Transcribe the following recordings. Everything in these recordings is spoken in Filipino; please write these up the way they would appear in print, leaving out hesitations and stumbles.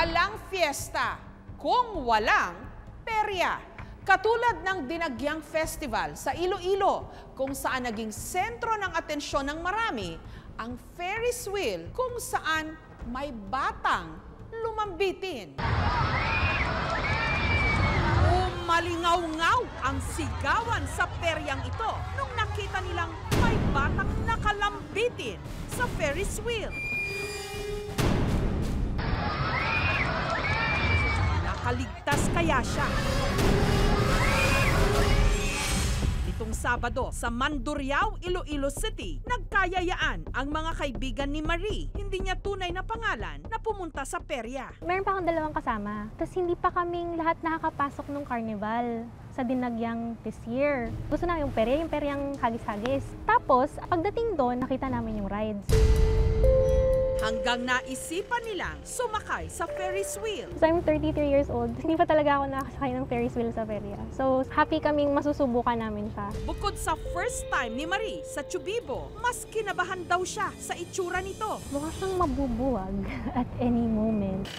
Walang fiesta kung walang perya. Katulad ng Dinagyang Festival sa Iloilo, kung saan naging sentro ng atensyon ng marami ang Ferris wheel kung saan may batang lumambitin. Umalingaw-ngaw ang sigawan sa peryang ito nung nakita nilang may batang nakalambitin sa Ferris wheel. Nakaligtas kaya siya? Itong Sabado sa Mandurriao, Iloilo City, nagkayayaan ang mga kaibigan ni Marie, hindi niya tunay na pangalan, na pumunta sa perya. Meron pa akong dalawang kasama, tapos hindi pa kaming lahat nakakapasok ng carnival sa Dinagyang this year. Gusto namin yung peryang hagis-hagis. Tapos, pagdating doon, nakita namin yung rides. Hanggang naisipan nilang sumakay sa Ferris wheel. So I'm 33 years old. Hindi pa talaga ako nakasakay ng Ferris wheel sa perya. So happy kaming masusubukan namin siya. Bukod sa first time ni Marie sa Chubibo, mas kinabahan daw siya sa itsura nito. Mukha siyang mabubuwag at any moment.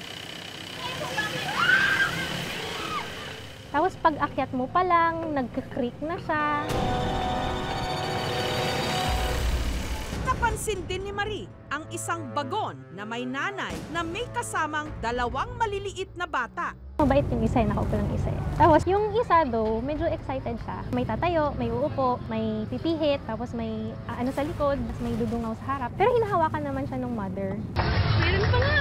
Tapos pag akyat mo pa lang, nagka-creak na siya. Napansin din ni Marie ang isang bagon na may nanay na may kasamang dalawang maliliit na bata. Mabait yung isa, nakaupo lang isa. Tapos yung isa daw, medyo excited siya. May tatayo, may uupo, may pipihit, tapos may ano sa likod, tapos may dudungaw sa harap. Pero hinahawakan naman siya ng mother. Meron pa nga!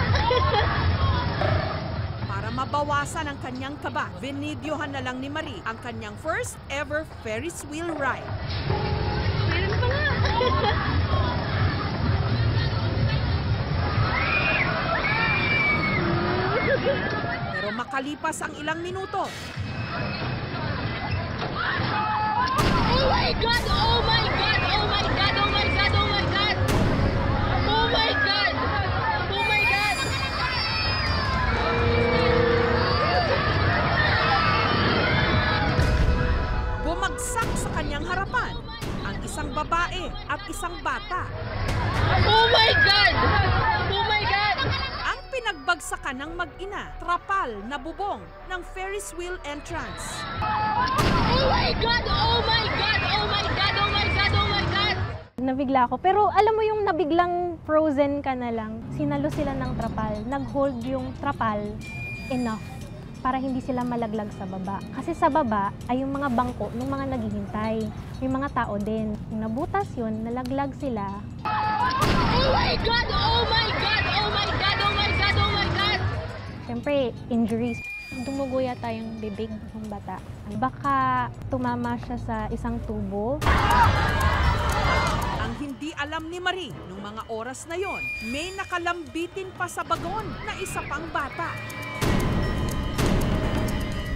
Para mabawasan ang kanyang kaba, binidyohan na lang ni Marie ang kanyang first ever Ferris wheel ride. Meron pa nga! Pero makalipas ang ilang minuto, oh my God! Oh my God! Oh my God! Oh my God! Oh my God! Oh my God! Oh my God! bumagsak sa kanyang harapan ang isang babae at isang bata. Oh my God! Oh my God! Ang pinagbagsakan ng mag-ina, trapal na bubong ng Ferris wheel entrance. Oh my God! Oh my God! Oh my God! Oh my God! Oh my God! Nabigla ako. Pero alam mo yung nabiglang frozen ka na lang. Sinalo sila ng trapal. Nag-hold yung trapal enough para hindi sila malaglag sa baba. Kasi sa baba ay yung mga bangko ng mga naghihintay. May mga tao din. Yung nabutas yun, nalaglag sila. Oh my God! Oh my God! Oh my God! Oh my God! Oh my God! Siyempre, injuries. Dumugo yata yung bibig ng bata. Baka tumama siya sa isang tubo. Ang hindi alam ni Marie nung mga oras na yon, may nakalambitin pa sa bagon na isa pang bata.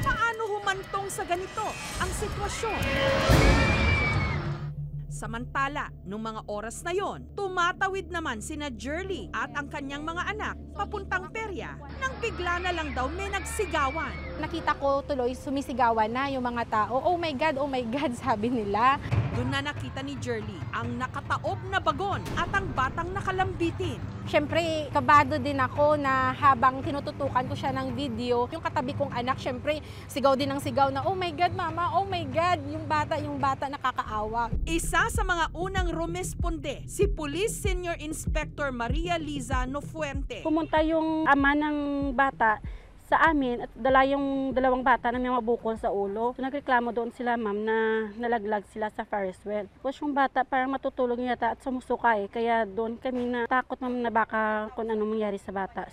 Paano humantong sa ganito ang sitwasyon? Samantala, nung mga oras na yon, tumatawid naman sina Jerly at ang kanyang mga anak papuntang perya nang bigla na lang daw may nagsigawan. Nakita ko tuloy sumisigawan na yung mga tao. Oh my God, sabi nila. Doon na nakita ni Jerly ang nakataob na bagon at ang batang nakalambitin. Siyempre, kabado din ako na habang tinututukan ko siya ng video, yung katabi kong anak, siyempre, sigaw din ng sigaw na, oh my God, mama, oh my God, yung bata nakakaawa. Isa sa mga unang rumesponde, si Police Senior Inspector Maria Liza Nofuente. Pumunta yung ama ng bata sa amin at dala yung dalawang bata na may mga bukol sa ulo. So, nagreklamo doon sila, ma'am, na nalaglag sila sa Ferris wheel. Tapos yung bata parang matutulog yata at sumusukay. Kaya doon kami natakot, ma'am, na baka kung ano mangyari sa bata.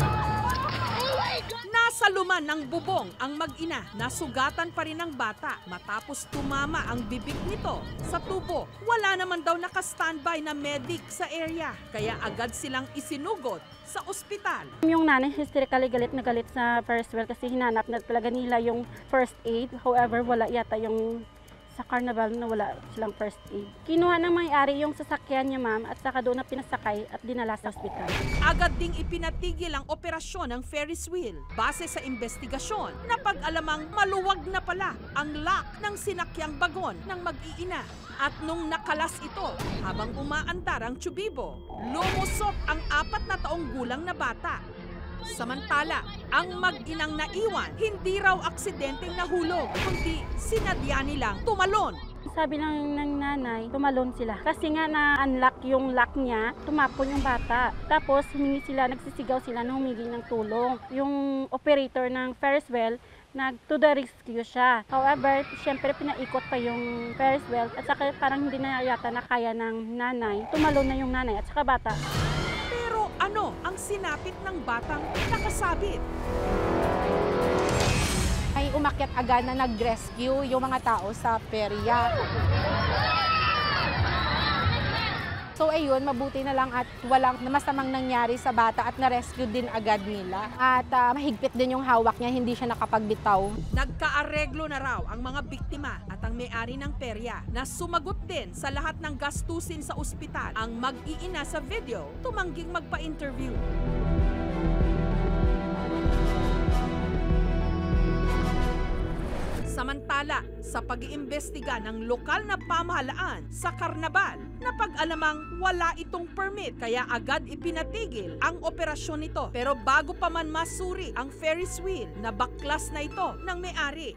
Nasa luman ng bubong ang mag-ina, nasugatan pa rin ang bata matapos tumama ang bibig nito sa tubo. Wala naman daw naka-standby na medic sa area, kaya agad silang isinugot sa ospital. Yung nanay hysterically galit na galit sa Ferris wheel kasi hinanap na talaga nila yung first aid. However, wala yata yung sa carnival na wala silang first aid. Kinuha ng may-ari yung sasakyan niya, ma'am, at saka doon na pinasakay at dinala sa ospital. Agad ding ipinatigil ang operasyon ng Ferris wheel base sa investigasyon na pag-alamang maluwag na pala ang lock ng sinakyang bagon ng mag-iina. At nung nakalas ito, habang umaandar ang Chubibo, lumusot ang 4 na taong gulang na bata. Samantala, ang mag-inang naiwan, hindi raw aksidenteng nahulog, kundi sinadya nilang tumalon. Sabi lang ng nanay, tumalon sila. Kasi nga na-unlock yung lock niya, tumapon yung bata. Tapos humingi sila, nagsisigaw sila na humingi ng tulong. Yung operator ng Ferris wheel, to the rescue siya. However, siyempre pinaikot pa yung Ferris wheel at saka parang hindi na yata na kaya ng nanay. Tumalon na yung nanay at saka bata. Pero ano ang sinapit ng batang nakasabit? Ay umakyat agad na nag-rescue yung mga tao sa perya. So ayun, mabuti na lang at walang masamang nangyari sa bata at na-rescue din agad nila. At mahigpit din yung hawak niya, hindi siya nakapagbitaw. Nagkaareglo na raw ang mga biktima at ang may-ari ng perya na sumagot din sa lahat ng gastusin sa ospital. Ang mag-iina sa video, tumangging magpa-interview. Samantala, sa pag-iimbestiga ng lokal na pamahalaan sa karnabal, napag-alamang wala itong permit kaya agad ipinatigil ang operasyon nito. Pero bago pa man masuri ang Ferris wheel, nabaklas na ito ng may-ari.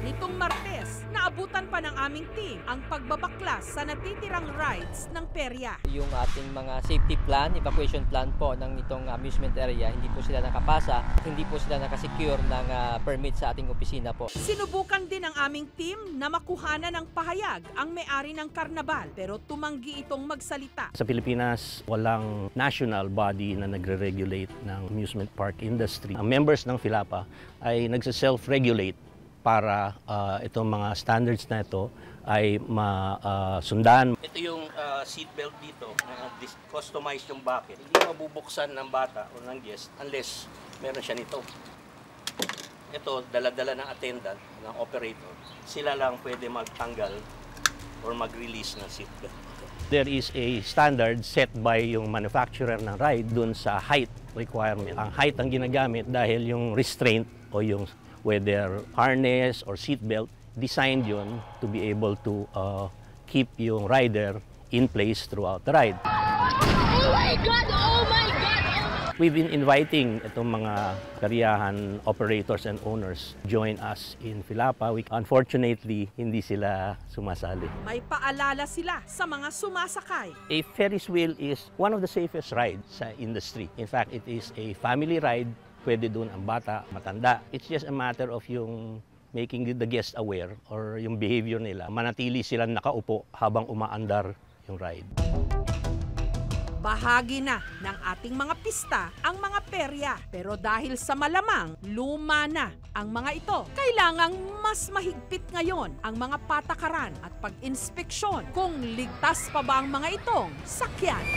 Nitong Martes, naabutan pa ng aming team ang pagbabaklas sa natitirang rides ng perya. Yung ating mga safety plan, evacuation plan po ng itong amusement area, hindi po sila nakapasa, hindi po sila nakasecure ng permit sa ating opisina po. Sinubukan din ng aming team na makuhanan ng pahayag ang may-ari ng karnabal pero tumanggi itong magsalita. Sa Pilipinas, walang national body na nagre-regulate ng amusement park industry. Ang members ng PhilAPA ay nagse-self-regulate para itong mga standards na ito ay masundan. Ito yung seatbelt dito, customized yung bucket. Hindi mabubuksan ng bata o ng guest unless meron siya nito. Ito, dala-dala ng attendant, ng operator. Sila lang pwede magtanggal or mag-release ng seatbelt. There is a standard set by yung manufacturer ng ride dun sa height requirement. Ang height ang ginagamit dahil yung restraint o yung whether harness or seatbelt, designed yun to be able to keep yung rider in place throughout the ride. Oh my God! Oh my God! We've been inviting itong mga karyahan operators and owners join us in PhilAPA. Unfortunately, hindi sila sumasali. May paalala sila sa mga sumasakay. A Ferris wheel is one of the safest rides sa industry. In fact, it is a family ride. Pwede doon ang bata, matanda. It's just a matter of yung making the guest aware or yung behavior nila. Manatili silang nakaupo habang umaandar yung ride. Bahagi na ng ating mga pista ang mga perya. Pero dahil sa malamang luma na ang mga ito, kailangang mas mahigpit ngayon ang mga patakaran at pag-inspeksyon kung ligtas pa ba ang mga itong sakyan.